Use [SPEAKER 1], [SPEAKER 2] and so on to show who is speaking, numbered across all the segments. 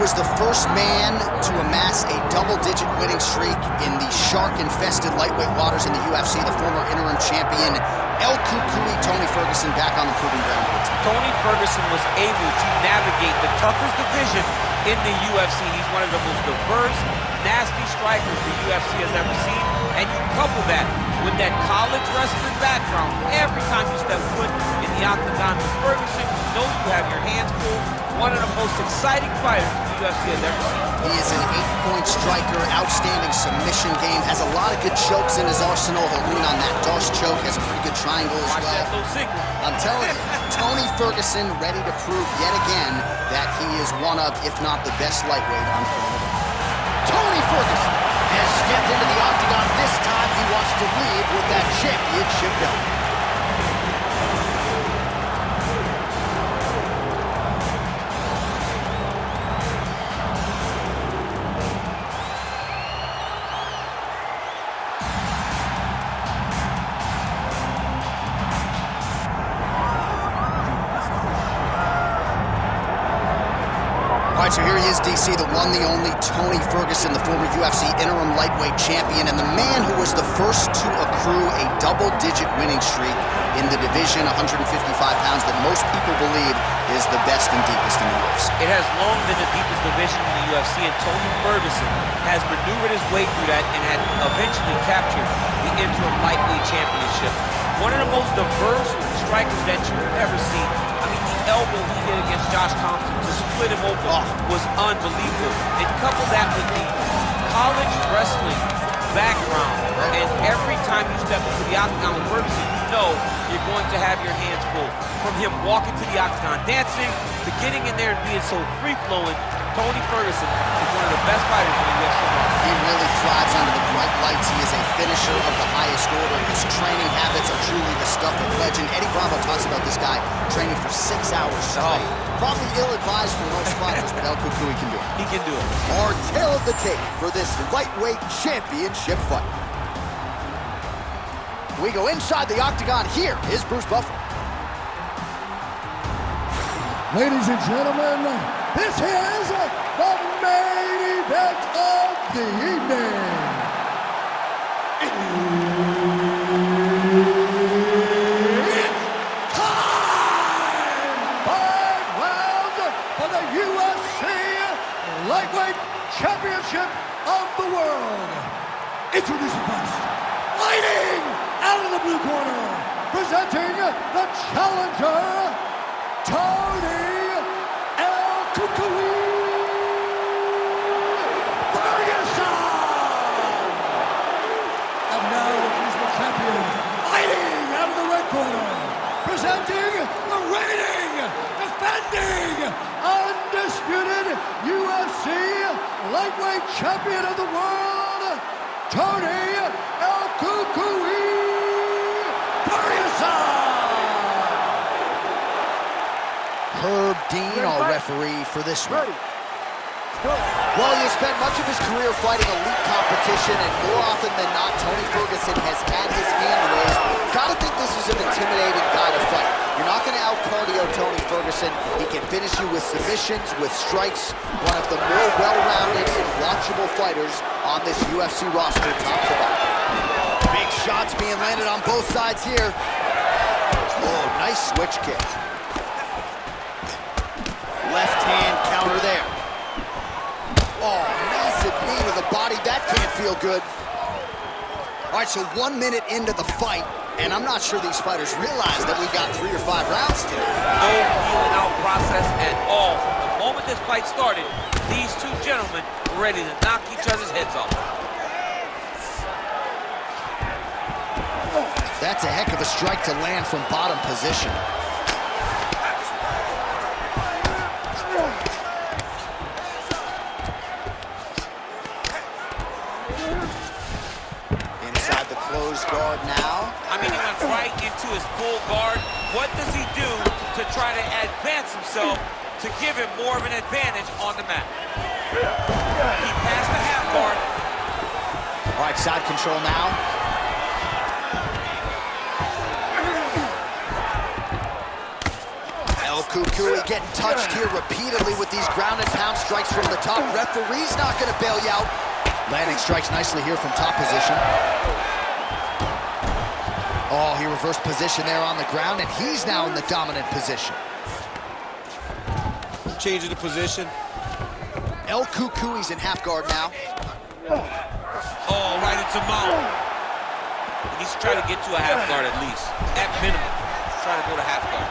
[SPEAKER 1] was the first man to amass a double-digit winning streak in the shark-infested lightweight waters in the UFC, the former interim champion, El Cucuy Tony Ferguson, back on the proving ground.
[SPEAKER 2] Tony Ferguson was able to navigate the toughest division in the UFC. He's one of the most diverse, nasty strikers the UFC has ever seen. And you couple that with that college wrestling background, every time you step foot in the octagon with Ferguson, you know you have your hands full. One of the most exciting fighters the UFC has ever seen.
[SPEAKER 1] He is an 8-point striker, outstanding submission game, has a lot of good chokes in his arsenal. He'll lean on that Dosh choke, has a pretty good triangle as well.
[SPEAKER 2] Watch that little signal.
[SPEAKER 1] I'm telling you, Tony Ferguson ready to prove yet again that he is one of, if not the best lightweight on planet Earth. Tony Ferguson has stepped into the octagon. This time he wants to leave with that championship belt. All right, so here he is, DC, the one, the only Tony Ferguson, the former UFC interim lightweight champion, and the man who was the first to accrue a double-digit winning streak in the division, 155 pounds, that most people believe is the best and deepest in the UFC.
[SPEAKER 2] It has long been the deepest division in the UFC, and Tony Ferguson has maneuvered his way through that and had eventually captured the interim lightweight championship. One of the most diverse strikers that you've ever seen. I mean, the elbow he hit against Josh Thompson to split him open was unbelievable. And couple that with the college wrestling background, and every time you step into the octagon with Ferguson, you know you're going to have your hands full. From him walking to the octagon, dancing, to getting in there and being so free-flowing, Tony Ferguson is one of the best fighters in the UFC.
[SPEAKER 1] He really thrives under the bright lights. He is a finisher of the highest order. His training habits are truly the stuff of legend. Eddie Bravo talks about this guy training for 6 hours straight. Probably ill-advised for most fighters, but El Cucuy can do it.
[SPEAKER 2] He can do it.
[SPEAKER 1] Our tale of the tape for this lightweight championship fight. We go inside the octagon. Here is Bruce Buffer.
[SPEAKER 3] Ladies and gentlemen, this is the main event of the evening. It's time! 5 rounds for the UFC Lightweight Championship of the World. Introducing first, fighting out of the blue corner, presenting the challenger, Tony El Cucuy Ferguson! And now the Crucible champion, fighting out of the red corner, presenting the reigning, defending, undisputed UFC lightweight champion of the world, Tony El Cucuy Ferguson!
[SPEAKER 1] Herb Dean, our referee for this one. Well, he has spent much of his career fighting elite competition, and more often than not, Tony Ferguson has had his hand raised. Gotta think this is an intimidating guy to fight. You're not gonna out-cardio Tony Ferguson. He can finish you with submissions, with strikes. One of the more well-rounded and watchable fighters on this UFC roster, top to bottom. Big shots being landed on both sides here. Oh, nice switch kick. Left hand counter there. Oh, massive knee to the body. That can't feel good. All right, so 1 minute into the fight, and I'm not sure these fighters realize that we got 3 or 5 rounds today.
[SPEAKER 2] No feeling out process at all. From the moment this fight started, these two gentlemen were ready to knock each other's heads off.
[SPEAKER 1] That's a heck of a strike to land from bottom position. Inside the closed guard now.
[SPEAKER 2] I mean, he went right into his full guard. What does he do to try to advance himself to give him more of an advantage on the mat? He passed the half guard.
[SPEAKER 1] All right, side control now. El Kukui getting touched here repeatedly with these ground and pound strikes from the top. Referee's not going to bail you out. Landing strikes nicely here from top position. Oh, he reversed position there on the ground, and he's now in the dominant position.
[SPEAKER 2] Changing the position.
[SPEAKER 1] El Kukui's in half guard now.
[SPEAKER 2] Oh, right into mount. He needs to try to get to a half guard at least. At minimum, try to go to half guard.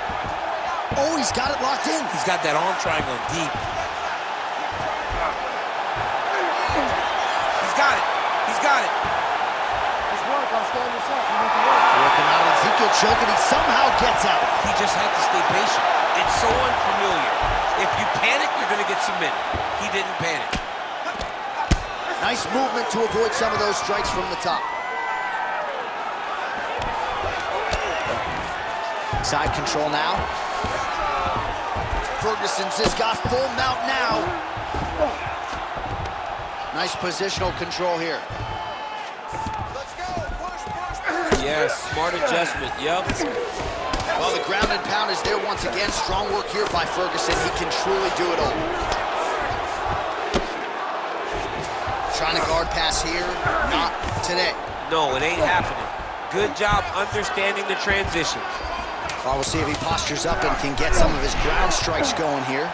[SPEAKER 1] Oh, he's got it locked in.
[SPEAKER 2] He's got that arm triangle deep. He's got it. He's got it.
[SPEAKER 1] Working out Ezekiel choke, and he somehow gets out.
[SPEAKER 2] He just had to stay patient. It's so unfamiliar. If you panic, you're going to get submitted. He didn't panic.
[SPEAKER 1] Nice movement to avoid some of those strikes from the top. Side control now. Ferguson's just got full mount now. Nice positional control here.
[SPEAKER 2] Yes, smart adjustment, yep.
[SPEAKER 1] Well, the ground and pound is there once again. Strong work here by Ferguson. He can truly do it all. Trying to guard pass here. Not today.
[SPEAKER 2] No, it ain't happening. Good job understanding the transitions.
[SPEAKER 1] Well, we'll see if he postures up and can get some of his ground strikes going here.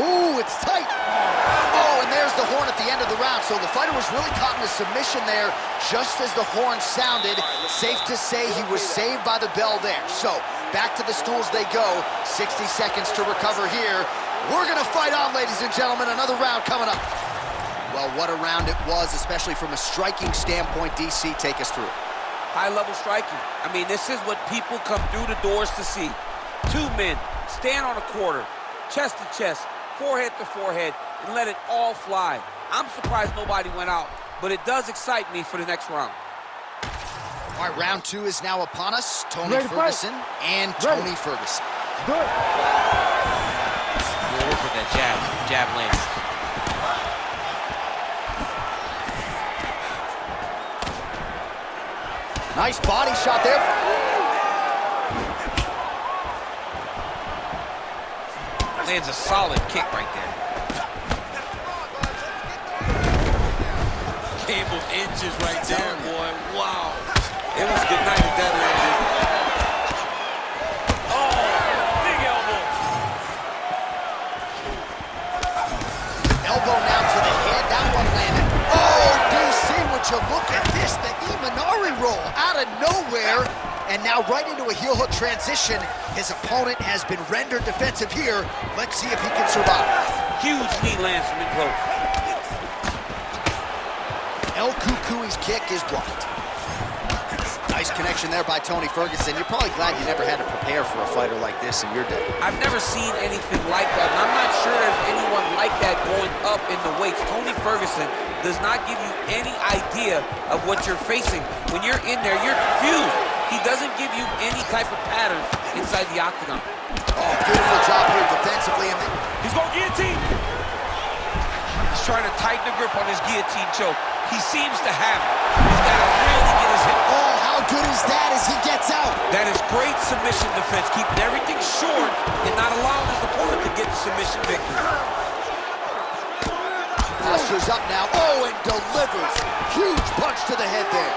[SPEAKER 1] Ooh, it's tight. Oh, and there's the horn at the end of the round. So the fighter was really caught in a submission there just as the horn sounded. Safe to say he was saved by the bell there. So back to the stools they go. 60 seconds to recover here. We're going to fight on, ladies and gentlemen. Another round coming up. Well, what a round it was, especially from a striking standpoint. DC, take us through.
[SPEAKER 2] High-level striking. I mean, this is what people come through the doors to see. Two men stand on a quarter, chest to chest, forehead to forehead, and let it all fly. I'm surprised nobody went out, but it does excite me for the next round.
[SPEAKER 1] All right, round two is now upon us. Tony Ferguson and Tony Ferguson.
[SPEAKER 3] Good.
[SPEAKER 2] We'll work with that jab lands.
[SPEAKER 1] Nice body shot there.
[SPEAKER 2] Lands a solid kick right there. Game of inches right there, boy. Wow. It was good night if that landed. Oh, big elbow.
[SPEAKER 1] Elbow now to the head. That one landed. Oh, DC, would you look at this? The Imanari roll out of nowhere. And now right into a heel hook transition. His opponent has been rendered defensive here. Let's see if he can survive.
[SPEAKER 2] Huge knee lands from in close.
[SPEAKER 1] El Kukui's kick is blocked. Nice connection there by Tony Ferguson. You're probably glad you never had to prepare for a fighter like this in your day.
[SPEAKER 2] I've never seen anything like that, and I'm not sure there's anyone like that going up in the weights. Tony Ferguson does not give you any idea of what you're facing. When you're in there, you're confused. He doesn't give you any type of pattern inside the octagon.
[SPEAKER 1] Oh, beautiful job here defensively. And
[SPEAKER 2] he's going guillotine. He's trying to tighten the grip on his guillotine choke. He seems to have it. He's got to really get his hip.
[SPEAKER 1] Oh, how good is that as he gets out?
[SPEAKER 2] That is great submission defense, keeping everything short and not allowing his opponent to get the submission victory.
[SPEAKER 1] Postures up now. Oh, and delivers. Huge punch to the head there.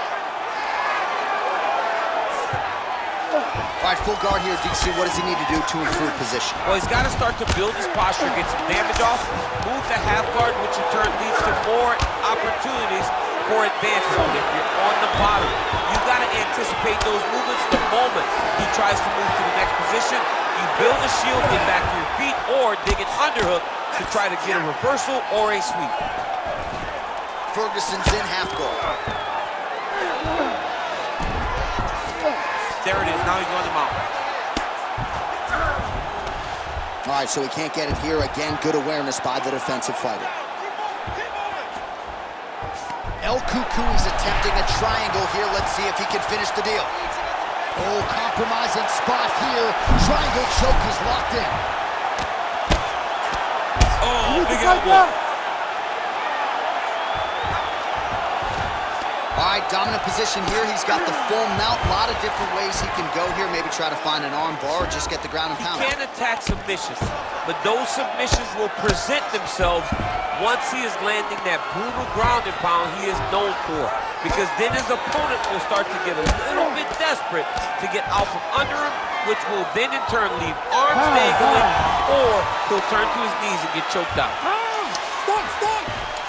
[SPEAKER 1] All right, full guard here, DC. What does he need to do to improve position?
[SPEAKER 2] Well, he's got to start to build his posture, get some damage off, move to half guard, which in turn leads to more opportunities for advancement. If you're on the bottom, you've got to anticipate those movements the moment he tries to move to the next position. You build a shield, get back to your feet, or dig an underhook to try to get a reversal or a sweep.
[SPEAKER 1] Ferguson's in half guard.
[SPEAKER 2] There it is, now he's on the mount.
[SPEAKER 1] All right, so he can't get it here. Again, good awareness by the defensive fighter. El Kukui's attempting a triangle here. Let's see if he can finish the deal. Oh, compromising spot here. Triangle choke is locked in.
[SPEAKER 2] Oh, big elbow.
[SPEAKER 1] All right, dominant position here. He's got the full mount. A lot of different ways he can go here. Maybe try to find an arm bar or just get the ground and pound.
[SPEAKER 2] He can attack submissions, but those submissions will present themselves once he is landing that brutal ground and pound he is known for. Because then his opponent will start to get a little bit desperate to get out from under him, which will then in turn leave arms dangling, or he'll turn to his knees and get choked out.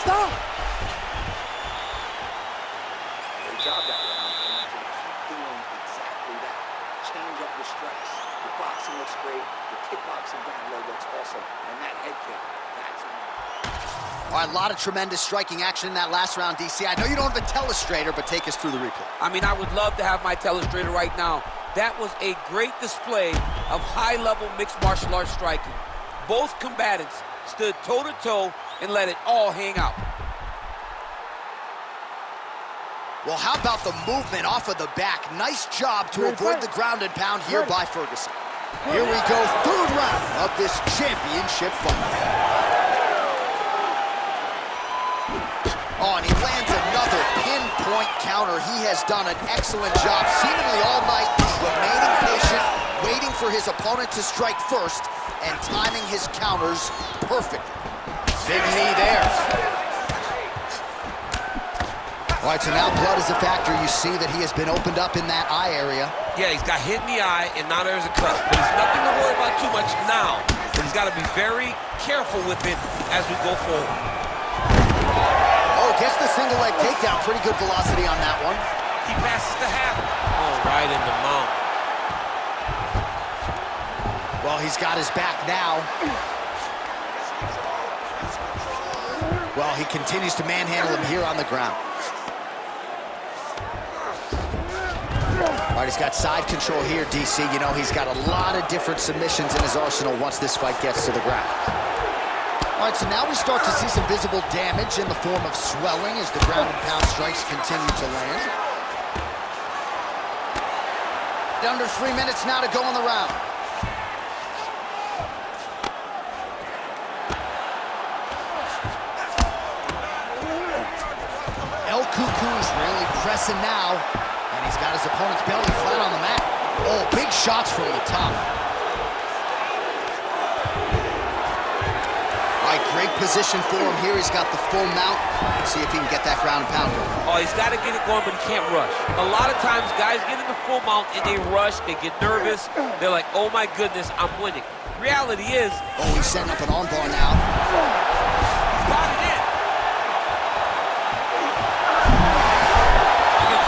[SPEAKER 3] Stop!
[SPEAKER 4] Job that round, and you can keep doing exactly that. Change up your strikes. Your boxing looks great. Your kickboxing down low looks awesome. And that head kick, that's
[SPEAKER 1] All right, a lot of tremendous striking action in that last round, DC. I know you don't have a telestrator, but take us through the replay.
[SPEAKER 5] I mean, I would love to have my telestrator right now. That was a great display of high-level mixed martial arts striking. Both combatants stood toe-to-toe and let it all hang out.
[SPEAKER 1] Well, how about the movement off of the back? Nice job to avoid the ground and pound here by Ferguson. Here we go, third round of this championship fight. Oh, and he lands another pinpoint counter. He has done an excellent job, seemingly all night, remaining patient, waiting for his opponent to strike first, and timing his counters perfectly. Big knee there. All right, so now blood is a factor. You see that he has been opened up in that eye area.
[SPEAKER 2] Yeah, he's got hit in the eye, and now there's a cut. But he's nothing to worry about too much now. But he's got to be very careful with it as we go forward.
[SPEAKER 1] Oh, gets the single leg takedown. Pretty good velocity on that one.
[SPEAKER 2] He passes the half. Oh, right in the mount.
[SPEAKER 1] Well, he's got his back now. Well, he continues to manhandle him here on the ground. All right, he's got side control here, DC. You know, he's got a lot of different submissions in his arsenal once this fight gets to the ground. All right, so now we start to see some visible damage in the form of swelling as the ground and pound strikes continue to land. Under 3 minutes now to go in the round. El Cuckoo is really pressing now. And he's got his opponent's belly flat on the mat. Oh, big shots from the top. All right, great position for him here. He's got the full mount. Let's see if he can get that ground and pound.
[SPEAKER 2] Oh, he's got to get it going, but he can't rush. A lot of times, guys get in the full mount and they rush, they get nervous. They're like, oh my goodness, I'm winning. Reality is...
[SPEAKER 1] Oh, he's setting up an arm bar now.
[SPEAKER 2] Got it in.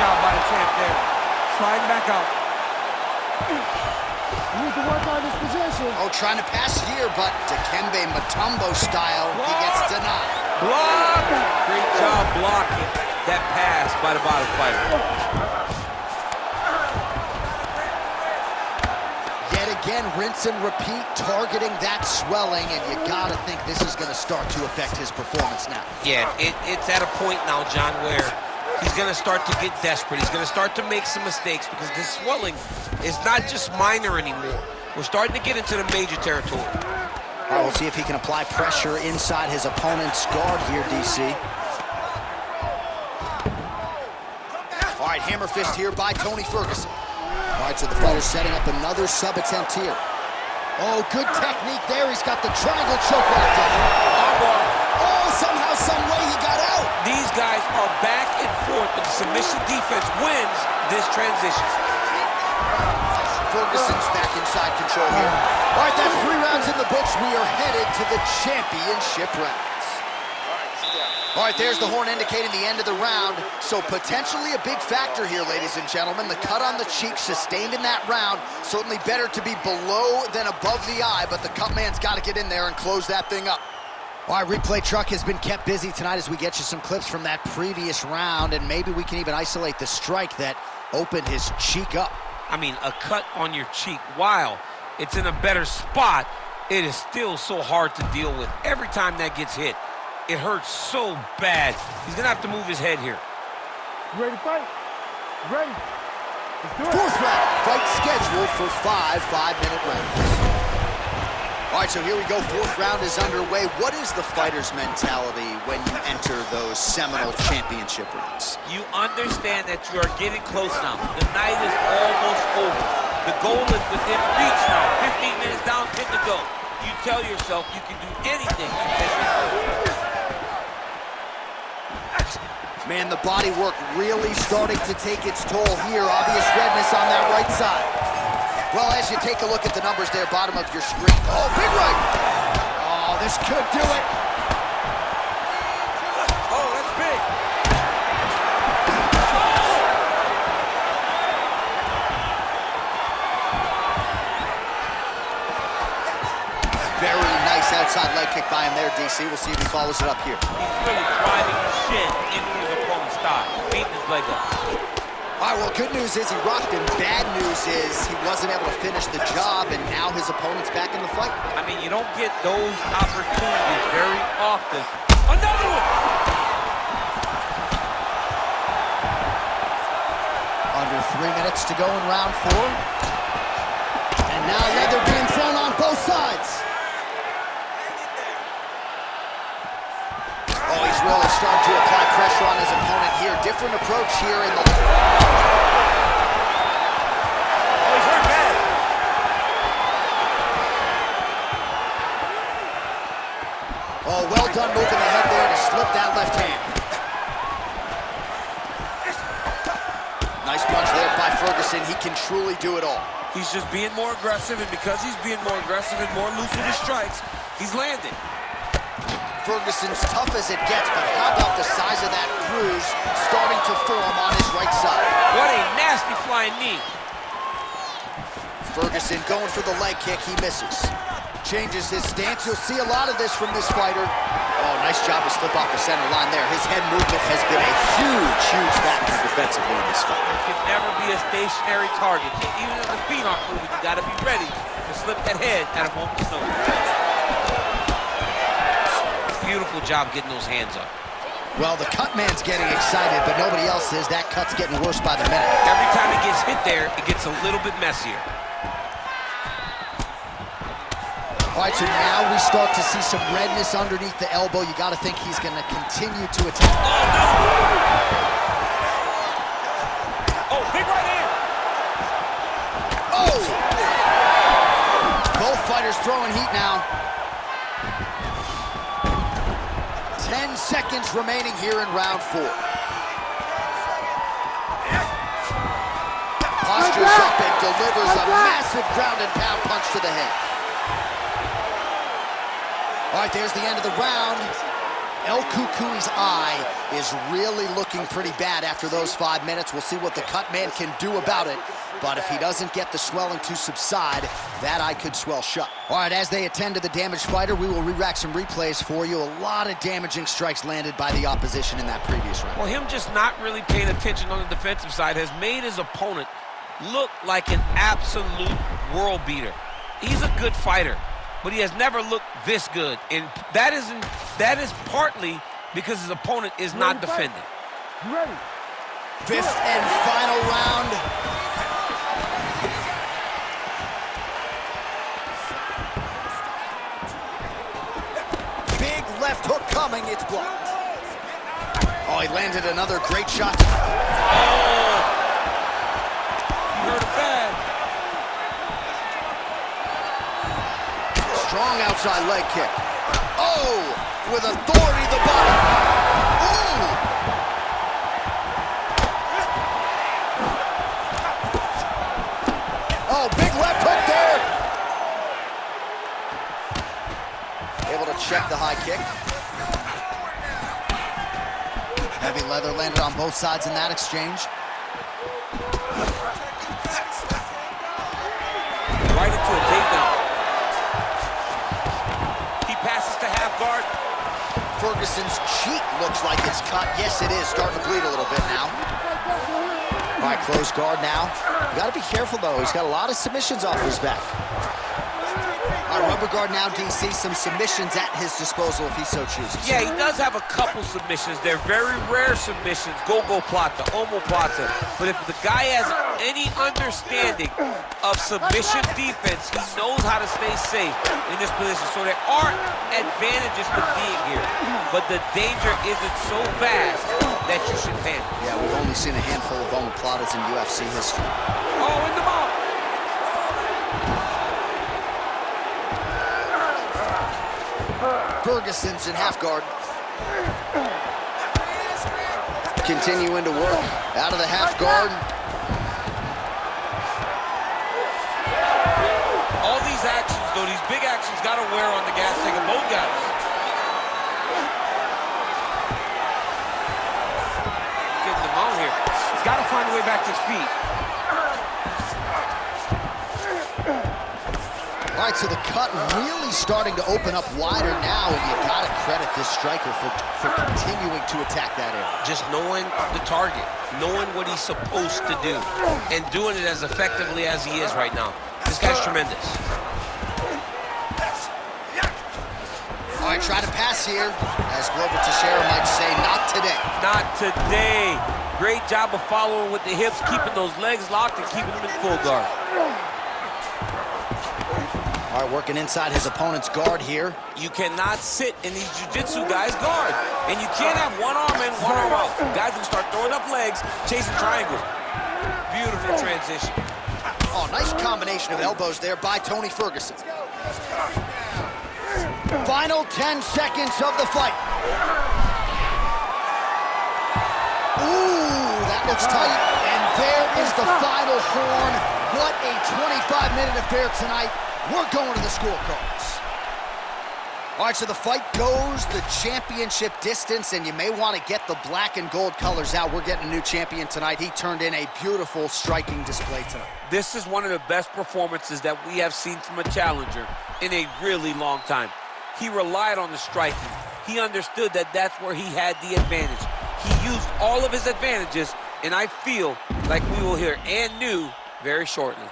[SPEAKER 5] By the champ there. Sliding back out.
[SPEAKER 3] You need to work on this position.
[SPEAKER 1] Oh, trying to pass here, but Dikembe Mutombo style, he gets denied.
[SPEAKER 2] Block! Great job blocking that pass by the bottom fighter.
[SPEAKER 1] Yet again, rinse and repeat, targeting that swelling, and you gotta think this is gonna start to affect his performance now.
[SPEAKER 2] Yeah, it's at a point now, John, where he's going to start to get desperate. He's going to start to make some mistakes because this swelling is not just minor anymore. We're starting to get into the major territory.
[SPEAKER 1] All right, we'll see if he can apply pressure inside his opponent's guard here, DC. All right, hammer fist here by Tony Ferguson. All right, so the fighter's setting up another sub attempt here. Oh, good technique there. He's got the triangle choke locked in. Oh, somehow, some way he got out.
[SPEAKER 2] These guys are back and forth, but the submission defense wins this transition.
[SPEAKER 1] Ferguson's back inside control here. All right, that's 3 rounds in the books. We are headed to the championship rounds. All right, there's the horn indicating the end of the round. So potentially a big factor here, ladies and gentlemen. The cut on the cheek sustained in that round. Certainly better to be below than above the eye, but the cut man's got to get in there and close that thing up. All right, replay truck has been kept busy tonight as we get you some clips from that previous round, and maybe we can even isolate the strike that opened his cheek up.
[SPEAKER 2] I mean, a cut on your cheek, while it's in a better spot, it is still so hard to deal with. Every time that gets hit, it hurts so bad. He's gonna have to move his head here.
[SPEAKER 3] You ready to fight? Ready? Let's do it.
[SPEAKER 1] 4th round, fight scheduled for 5 5-minute rounds. All right, so here we go. Fourth round is underway. What is the fighter's mentality when you enter those seminal championship rounds?
[SPEAKER 2] You understand that you are getting close now. The night is almost over. The goal is within reach now. 15 minutes down, 10 to go. You tell yourself you can do anything.
[SPEAKER 1] Man, the body work really starting to take its toll here. Obvious redness on that right side. Well, as you take a look at the numbers there, bottom of your screen. Oh, big right! Oh, this could do it.
[SPEAKER 5] Oh, that's big.
[SPEAKER 1] Very nice outside leg kick by him there, DC. We'll see if he follows it up here.
[SPEAKER 2] He's really driving his shin into his opponent's thigh, beating his leg up.
[SPEAKER 1] All right, well, good news is he rocked him. Bad news is he wasn't able to finish the job, and now his opponent's back in the fight.
[SPEAKER 2] I mean, you don't get those opportunities very often. Another one!
[SPEAKER 1] Under 3 minutes to go in round 4. And now leather being thrown on both sides. Oh, he's really starting to apply pressure on his opponent here. Different approach here in the...
[SPEAKER 2] Oh, he's hurt bad.
[SPEAKER 1] Oh, well done moving the head there to slip that left hand. Nice punch there by Ferguson. He can truly do it all.
[SPEAKER 5] He's just being more aggressive, and because he's being more aggressive and more loose with his strikes, he's landing.
[SPEAKER 1] Ferguson's tough as it gets, but how about the size of that bruise starting to form on his right side?
[SPEAKER 2] What a nasty flying knee.
[SPEAKER 1] Ferguson going for the leg kick, he misses. Changes his stance. You'll see a lot of this from this fighter. Oh, nice job to slip off the center line there. His head movement has been a huge, huge factor defensively in this fight.
[SPEAKER 2] It can never be a stationary target. Even if the feet aren't moving, you gotta be ready to slip that head at a moment's notice. Beautiful job getting those hands up.
[SPEAKER 1] Well, the cut man's getting excited, but nobody else is. That cut's getting worse by the minute.
[SPEAKER 2] Every time he gets hit there, it gets a little bit messier.
[SPEAKER 1] All right, so now we start to see some redness underneath the elbow. You got to think he's going to continue to attack.
[SPEAKER 2] Oh, big right hand.
[SPEAKER 1] Oh! Both fighters throwing heat now. 10 seconds remaining here in round 4. Postures up and delivers a massive ground and pound punch to the head. All right, there's the end of the round. El Cucuy's eye is really looking pretty bad after those 5 minutes. We'll see what the cut man can do about it. But if he doesn't get the swelling to subside, that eye could swell shut. All right, as they attend to the damaged fighter, we will re-rack some replays for you. A lot of damaging strikes landed by the opposition in that previous round.
[SPEAKER 2] Well, him just not really paying attention on the defensive side has made his opponent look like an absolute world beater. He's a good fighter, but he has never looked this good. And that is partly because his opponent is not defending.
[SPEAKER 3] You ready?
[SPEAKER 1] Fifth and final round. Big left hook coming, it's blocked. Oh, he landed another great shot.
[SPEAKER 5] You heard it bad.
[SPEAKER 1] Strong outside leg kick. Oh, with authority the body. Ooh. Oh, big left hook there. Able to check the high kick. Heavy leather landed on both sides in that exchange.
[SPEAKER 5] Right into a takedown. He passes to half guard.
[SPEAKER 1] Ferguson's cheek looks like it's cut. Yes, it is. Starting to bleed a little bit now. All right, close guard now. You got to be careful, though. He's got a lot of submissions off his back. All right, rubber guard now, DC. Some submissions at his disposal if he so chooses.
[SPEAKER 5] Yeah, he does have a couple submissions. They're very rare submissions, go-go plata, omoplata. But if the guy has any understanding of submission defense, he knows how to stay safe in this position. So there are advantages to being here, but the danger isn't so vast that you should panic.
[SPEAKER 1] Yeah, we've only seen a handful of omoplatas in UFC history.
[SPEAKER 5] Oh, in the mouth.
[SPEAKER 1] Ferguson's in half guard. Continuing to work out of the half guard.
[SPEAKER 5] All these actions, though, these big actions got to wear on the gas tank of both guys. Getting them out here. He's got to find a way back to his feet.
[SPEAKER 1] All right, so the cut really starting to open up wider now, and you got to credit this striker for continuing to attack that area.
[SPEAKER 5] Just knowing the target, knowing what he's supposed to do, and doing it as effectively as he is right now. This guy's tremendous.
[SPEAKER 1] All right, try to pass here, as Glover Teixeira might say, not today.
[SPEAKER 5] Not today. Great job of following with the hips, keeping those legs locked and keeping them in full guard.
[SPEAKER 1] All right, working inside his opponent's guard here.
[SPEAKER 5] You cannot sit in these jiu-jitsu guys' guard. And you can't have one arm in, one arm out. Guys will start throwing up legs, chasing triangles. Beautiful transition.
[SPEAKER 1] Oh, nice combination of elbows there by Tony Ferguson. Final 10 seconds of the fight. Ooh, that looks tight. And there is the final horn. What a 25-minute affair tonight. We're going to the scorecards. All right, so the fight goes the championship distance, and you may want to get the black and gold colors out. We're getting a new champion tonight. He turned in a beautiful striking display tonight.
[SPEAKER 5] This is one of the best performances that we have seen from a challenger in a really long time. He relied on the striking. He understood that that's where he had the advantage. He used all of his advantages, and I feel like we will hear and new very shortly.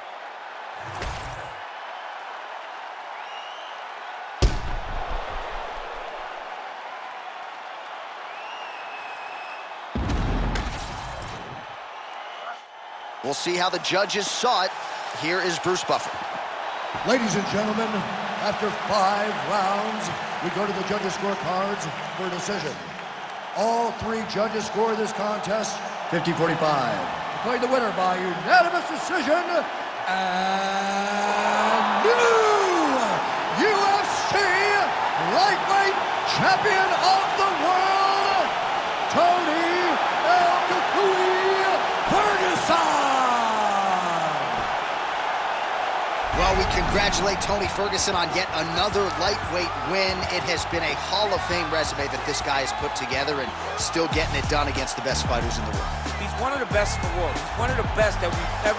[SPEAKER 1] We'll see how the judges saw it. Here is Bruce Buffer.
[SPEAKER 3] Ladies and gentlemen, after 5 rounds, we go to the judges' scorecards for a decision. All 3 judges score this contest 50-45. Declaring the winner by unanimous decision, and new UFC lightweight champion of the world, Tony Ferguson!
[SPEAKER 1] Well, we congratulate Tony Ferguson on yet another lightweight win. It has been a Hall of Fame resume that this guy has put together, and still getting it done against the best fighters in the world.
[SPEAKER 5] He's one of the best in the world. He's one of the best that we've ever